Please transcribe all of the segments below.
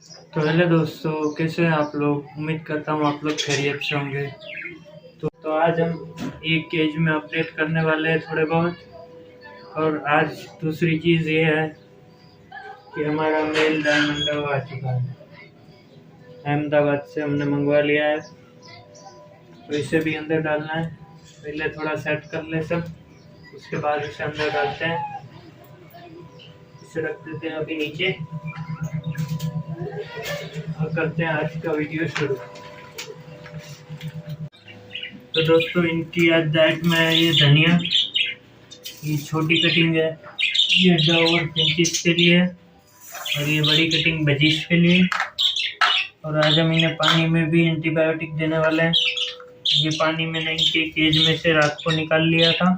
तो हेलो दोस्तों, कैसे हैं आप लोग। उम्मीद करता हूँ आप लोग खैरियत से होंगे। तो आज हम एक केज में अपडेट करने वाले हैं थोड़े बहुत। और आज दूसरी चीज़ ये है कि हमारा मेल डायमंड आ चुका है। अहमदाबाद से हमने मंगवा लिया है, तो इसे भी अंदर डालना है। पहले थोड़ा सेट कर ले सब, उसके बाद इसे अंदर डालते हैं। इसे रख देते हैं अभी नीचे और करते हैं आज का वीडियो शुरू। तो दोस्तों, इनकी आज डाइट में है ये धनिया, ये छोटी कटिंग है, ये डावर पिंचिस के लिए, और ये बड़ी कटिंग बजिश के लिए। और आज हम इन्हें पानी में भी एंटीबायोटिक देने वाले हैं। ये पानी मैंने इनके केज में से रात को निकाल लिया था,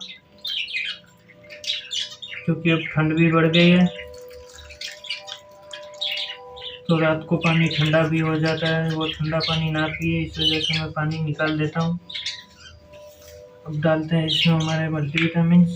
क्योंकि अब ठंड भी बढ़ गई है, तो रात को पानी ठंडा भी हो जाता है। वो ठंडा पानी ना पिए, इस वजह से मैं पानी निकाल देता हूँ। अब डालते हैं इसमें हमारे मल्टीविटामिन।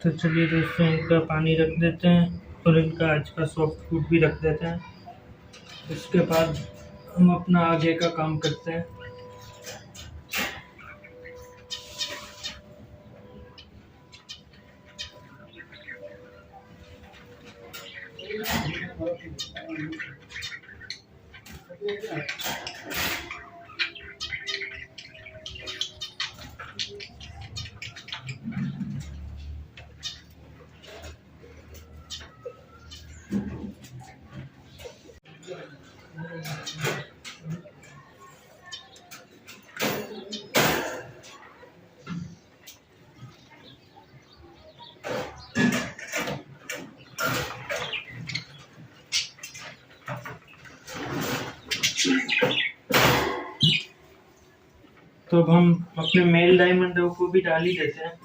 तो चलिए दोस्तों, इनका पानी रख देते हैं और इनका आज का सॉफ्ट फूड भी रख देते हैं। उसके बाद हम अपना आगे का काम करते हैं। तो अब हम अपने मेल डायमंड को भी डाल ही देते हैं।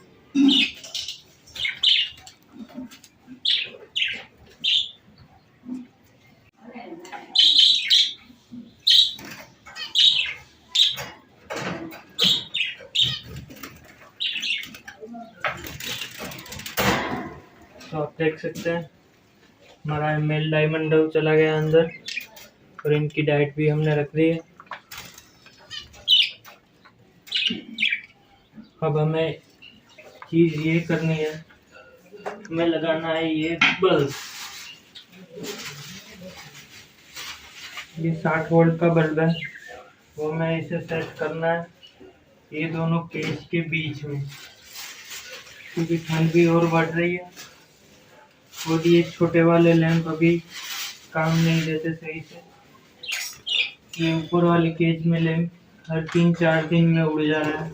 तो आप देख सकते हैं हमारा मेल डायमंड चला गया अंदर, और इनकी डाइट भी हमने रख दी है। अब हमें चीज़ ये करनी है, हमें लगाना है ये बल्ब। ये 60 वोल्ट का बल्ब है, वो हमें इसे सेट करना है ये दोनों केज के बीच में, क्योंकि ठंड भी और बढ़ रही है। और ये छोटे वाले लैंप अभी काम नहीं देते सही से। ये ऊपर वाले केज में लैंप हर 3-4 दिन में उड़ जा रहा है,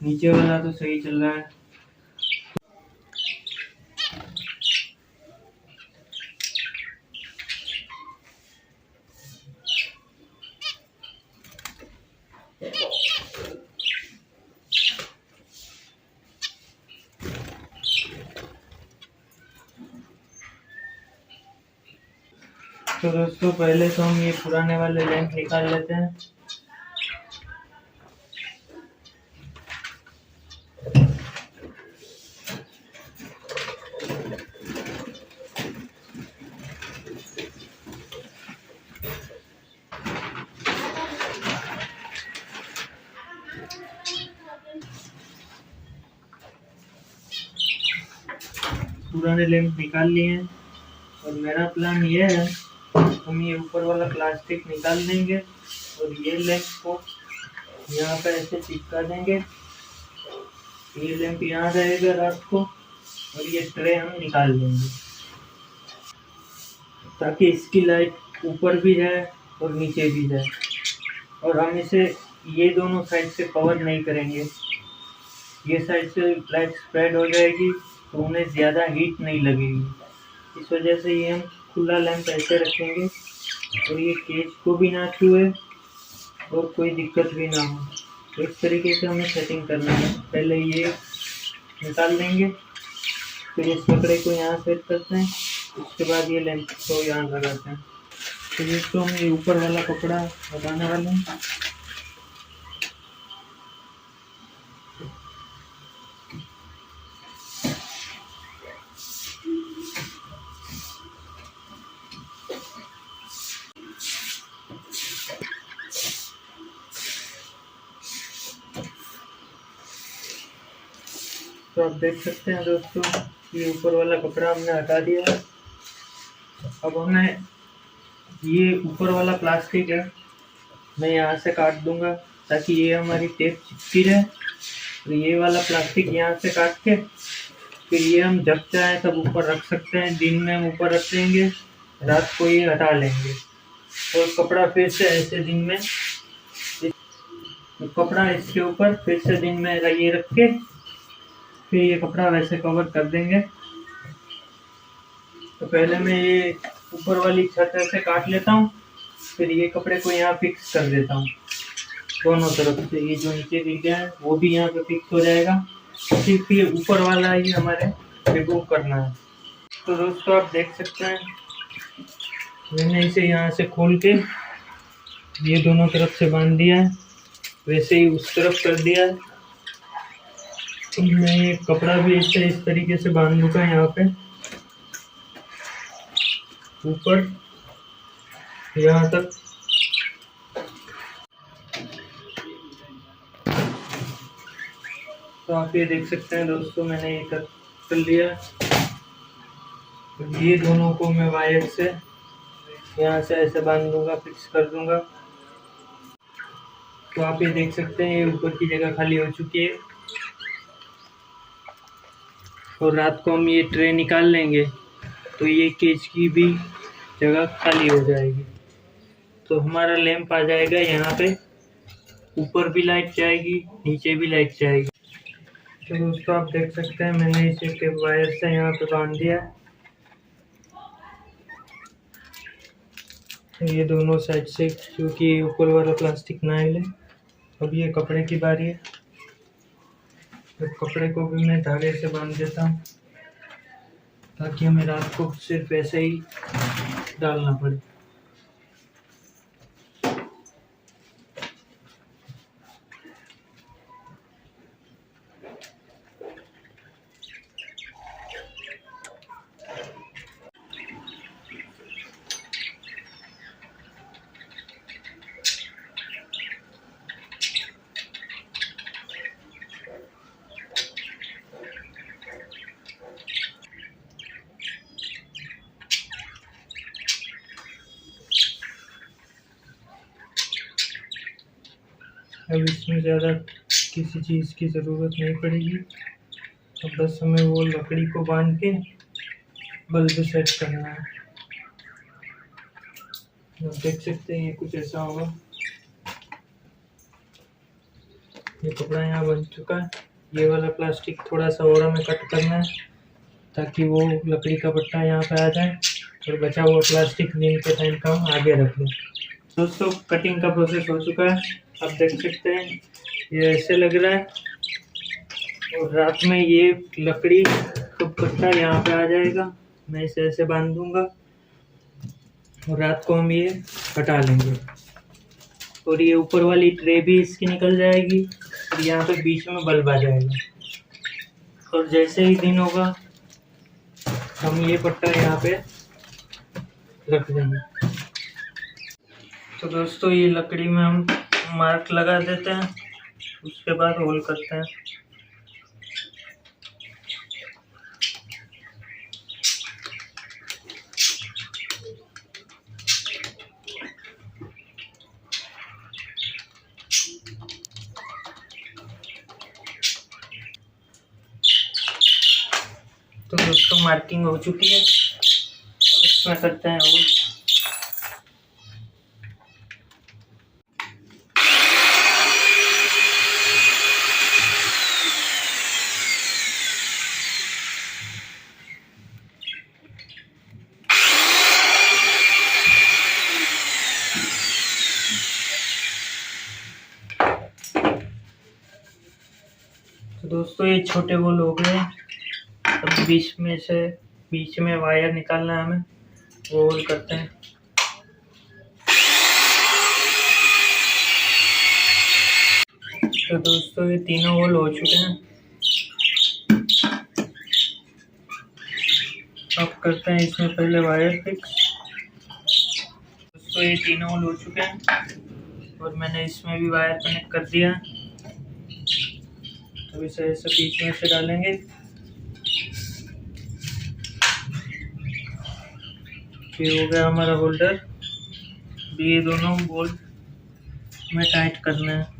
नीचे वाला तो सही चल रहा है। तो दोस्तों, पहले तो हम ये पुराने वाले लैंप निकाल लेते हैं। पुराने लैंप निकाल लिए हैं, और मेरा प्लान ये है हम ये ऊपर वाला प्लास्टिक निकाल देंगे और ये लैंप को यहाँ पे ऐसे चिपका देंगे। ये लैंप यहाँ रहेगा रात को और ये ट्रे हम निकाल देंगे ताकि इसकी लाइट ऊपर भी जाए और नीचे भी जाए। और हम इसे ये दोनों साइड से कवर नहीं करेंगे, ये साइड से लाइट स्प्रेड हो जाएगी तो उन्हें ज़्यादा हीट नहीं लगेगी। इस वजह से ये हम खुला लैंप ऐसे रखेंगे और ये केज को भी ना छुए और कोई दिक्कत भी ना हो। इस तरीके से हमें सेटिंग करना है। पहले ये निकाल देंगे, फिर इस कपड़े को यहाँ सेट करते हैं, उसके बाद ये लैंप को यहाँ लगाते हैं। तो दोस्तों हम ये ऊपर वाला कपड़ा लगाने वाले हैं। तो आप देख सकते हैं दोस्तों, ये ऊपर वाला कपड़ा हमने हटा दिया है। अब हमें ये ऊपर वाला प्लास्टिक है, मैं यहाँ से काट दूंगा ताकि ये हमारी टेप चिपकी रहे। तो ये वाला प्लास्टिक यहाँ से काट के फिर ये हम जब चाहे तब ऊपर रख सकते हैं। दिन में हम ऊपर रख देंगे, रात को ये हटा लेंगे और कपड़ा फिर से ऐसे दिन में कपड़ा इसके ऊपर फिर से दिन में ये रख के फिर ये कपड़ा वैसे कवर कर देंगे। तो पहले मैं ये ऊपर वाली छत ऐसे काट लेता हूँ, फिर ये कपड़े को यहाँ फिक्स कर देता हूँ दोनों तरफ से। ये जो नीचे दिख गया है वो भी यहाँ पे फिक्स हो जाएगा। सिर्फ ये ऊपर वाला ही हमारे रिमूव करना है। तो दोस्तों आप देख सकते हैं, मैंने इसे यहाँ से खोल के ये दोनों तरफ से बांध दिया है, वैसे ही उस तरफ कर दिया है। तो मैं ये कपड़ा भी इस तरीके से बांध लूँगा यहाँ पे ऊपर यहाँ तक। तो आप ये देख सकते हैं दोस्तों, मैंने ये कर लिया। तो ये दोनों को मैं वायर से यहाँ से ऐसे बांध दूंगा, फिक्स कर दूंगा। तो आप ये देख सकते हैं, ये ऊपर की जगह खाली हो चुकी है और रात को हम ये ट्रे निकाल लेंगे तो ये केज की भी जगह खाली हो जाएगी। तो हमारा लैंप आ जाएगा यहाँ पे, ऊपर भी लाइट जाएगी, नीचे भी लाइट जाएगी। तो दोस्तों आप देख सकते हैं, मैंने इसे के वायर से यहाँ पे बांध दिया। ये दोनों साइड से, क्योंकि ऊपर वाला प्लास्टिक ना हिले। अब ये कपड़े की बारी है, तो कपड़े को भी मैं धागे से बांध देता हूँ ताकि हमें रात को सिर्फ ऐसे ही डालना पड़े। अब इसमें ज़्यादा किसी चीज़ की ज़रूरत नहीं पड़ेगी। अब बस हमें वो लकड़ी को बांध के बल्ब सेट करना है। आप देख सकते हैं, ये कुछ ऐसा होगा। ये कपड़ा यहाँ बन चुका है। ये वाला प्लास्टिक थोड़ा सा और हमें कट करना है ताकि वो लकड़ी का पट्टा यहाँ पे आ जाए और बचा हुआ प्लास्टिक दिन के टाइम का हम आगे रख लें। दोस्तों कटिंग का प्रोसेस हो चुका है, आप देख सकते हैं ये ऐसे लग रहा है। और रात में ये लकड़ी का पट्टा यहाँ पे आ जाएगा, मैं इसे ऐसे बांध दूंगा और रात को हम ये हटा लेंगे। और ये ऊपर वाली ट्रे भी इसकी निकल जाएगी और यहाँ पे बीच में बल्ब आ जाएगा। और जैसे ही दिन होगा हम ये पट्टा यहाँ पे रख देंगे। तो दोस्तों ये लकड़ी में हम मार्क लगा देते हैं, उसके बाद होल करते हैं। तो दोस्तों मार्किंग हो चुकी है, इसमें करते हैं होल। तो दोस्तों ये छोटे होल हो गए। अब बीच में वायर निकालना है हमें, वो होल करते हैं। तो दोस्तों ये तीनों होल हो चुके हैं। अब करते हैं इसमें पहले वायर फिक्स। दोस्तों ये तीनों होल हो चुके हैं और मैंने इसमें भी वायर कनेक्ट कर दिया। तो इसे ऐसे बीच में से डालेंगे। ये हो गया हमारा होल्डर। ये दोनों बोल्ट में टाइट करना है।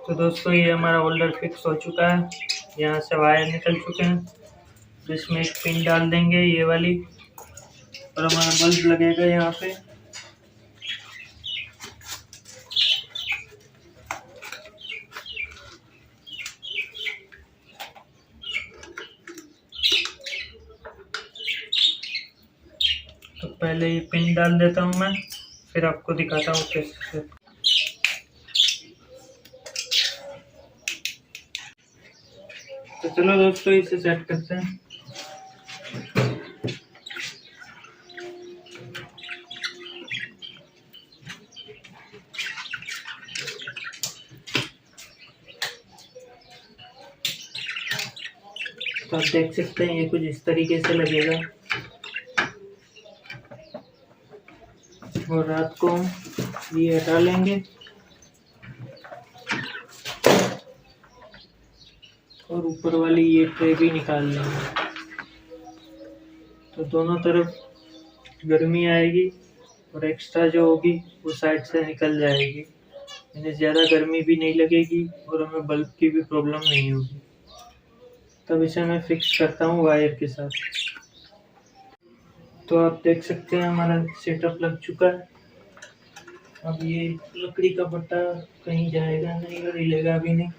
तो दोस्तों ये हमारा होल्डर फिक्स हो चुका है। यहाँ से वायर निकल चुके हैं। तो इसमें एक पिन डाल देंगे ये वाली, और हमारा बल्ब लगेगा यहाँ पे। तो पहले ये पिन डाल देता हूँ मैं, फिर आपको दिखाता हूँ कैसे। तो चलो दोस्तों इसे सेट करते हैं। तो आप देख सकते हैं ये कुछ इस तरीके से लगेगा। और रात को हम ये हटा लेंगे और ऊपर वाली ये ट्रे भी निकाल लेंगे। तो दोनों तरफ गर्मी आएगी और एक्स्ट्रा जो होगी वो साइड से निकल जाएगी। इन्हें ज़्यादा गर्मी भी नहीं लगेगी और हमें बल्ब की भी प्रॉब्लम नहीं होगी। तब इसे मैं फिक्स करता हूँ वायर के साथ। तो आप देख सकते हैं हमारा सेटअप लग चुका है। अब ये लकड़ी का पट्टा कहीं जाएगा नहीं और हिलेगा भी नहीं।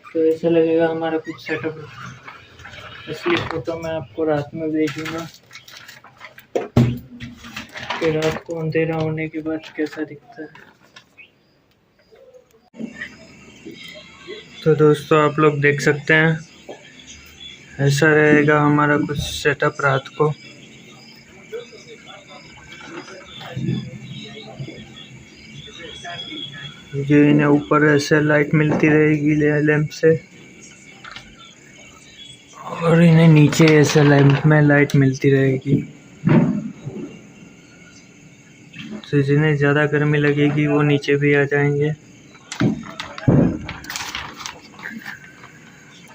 तो ऐसा लगेगा हमारा कुछ सेटअप। असली फोटो मैं आपको रात में भेजूंगा कि रात को अंधेरा होने के बाद कैसा दिखता है। तो दोस्तों आप लोग देख सकते हैं ऐसा रहेगा हमारा कुछ सेटअप रात को। ये इन्हें ऊपर ऐसे लाइट मिलती रहेगी लैंप से, और इन्हें नीचे ऐसे लैंप में लाइट मिलती रहेगी। तो जिन्हें ज़्यादा गर्मी लगेगी वो नीचे भी आ जाएंगे।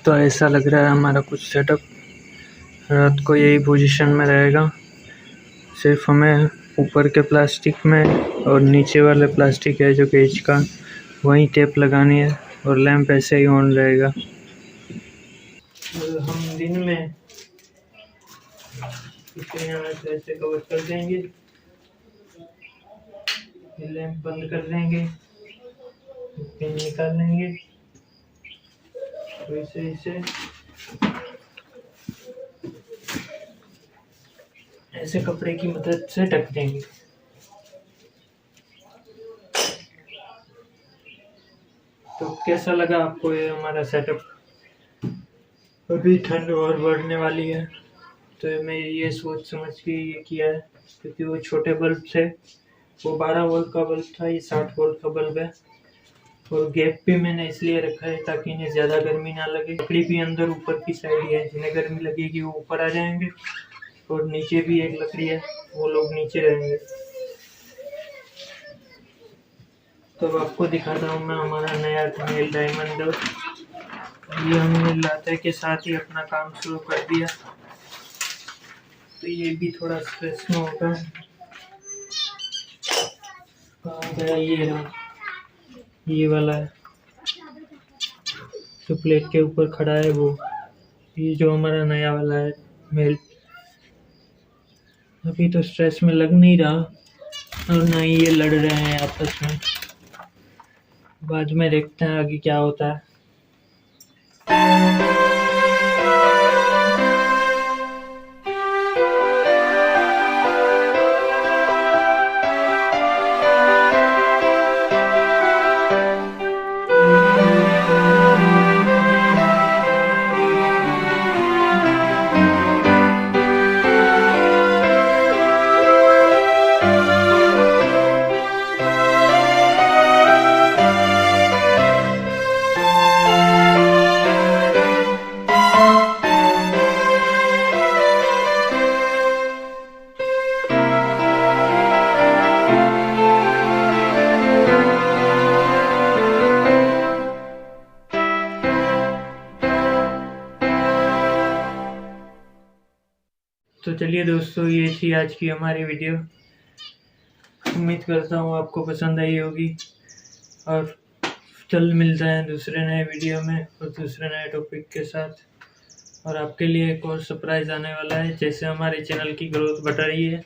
तो ऐसा लग रहा है हमारा कुछ सेटअप। रात को यही पोजीशन में रहेगा। सिर्फ हमें ऊपर के प्लास्टिक में और नीचे वाले प्लास्टिक है जो केज का, वहीं टेप लगानी है और लैंप ऐसे ही ऑन रहेगा। हम दिन में इसे यहाँ से ऐसे कवर कर देंगे, लैंप बंद कर देंगे, पिन निकाल लेंगे। तो इसे ऐसे कपड़े की मदद से ढक देंगे। तो कैसा लगा आपको ये हमारा सेटअप? अभी ठंड और बढ़ने वाली है तो मैं ये सोच समझ के ये किया है, क्योंकि वो छोटे बल्ब थे, वो 12 वोल्ट का बल्ब था, ये 60 वोल्ट का बल्ब है। और गैप भी मैंने इसलिए रखा है ताकि इन्हें ज़्यादा गर्मी ना लगे। लकड़ी भी अंदर ऊपर की साइड है, जिन्हें गर्मी लगेगी वो ऊपर आ जाएंगे, और नीचे भी एक लकड़ी है, वो लोग नीचे रहेंगे। तो आपको दिखाता हूँ मैं हमारा नया मेल डायमंड डोर। ये हमने लाते के साथ ही अपना काम शुरू कर दिया, तो ये भी थोड़ा स्ट्रेस में होगा। कहाँ गया? ये रहा, ये वाला है जो प्लेट के ऊपर खड़ा है वो। ये जो हमारा नया वाला है मेल, अभी तो स्ट्रेस में लग नहीं रहा और ना ही ये लड़ रहे हैं आपस में। बाद में देखते हैं आगे क्या होता है। तो चलिए दोस्तों, ये थी आज की हमारी वीडियो। उम्मीद करता हूँ आपको पसंद आई होगी, और जल्द मिलते हैं दूसरे नए वीडियो में और दूसरे नए टॉपिक के साथ। और आपके लिए एक और सरप्राइज आने वाला है। जैसे हमारे चैनल की ग्रोथ बढ़ रही है,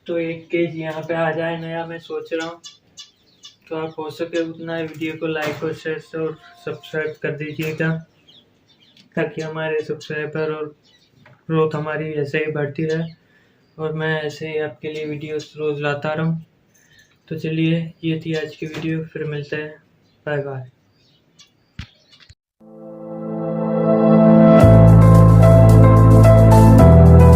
तो 1 केज यहाँ पे आ जाए नया, मैं सोच रहा हूँ। तो आप हो सके उतना वीडियो को लाइक और शेयर और सब्सक्राइब कर दीजिएगा, ताकि हमारे सब्सक्राइबर और ग्रोथ हमारी ऐसे ही बढ़ती रहे और मैं ऐसे ही आपके लिए वीडियोस रोज़ लाता रहूँ। तो चलिए, ये थी आज की वीडियो, फिर मिलते हैं, बाय बाय।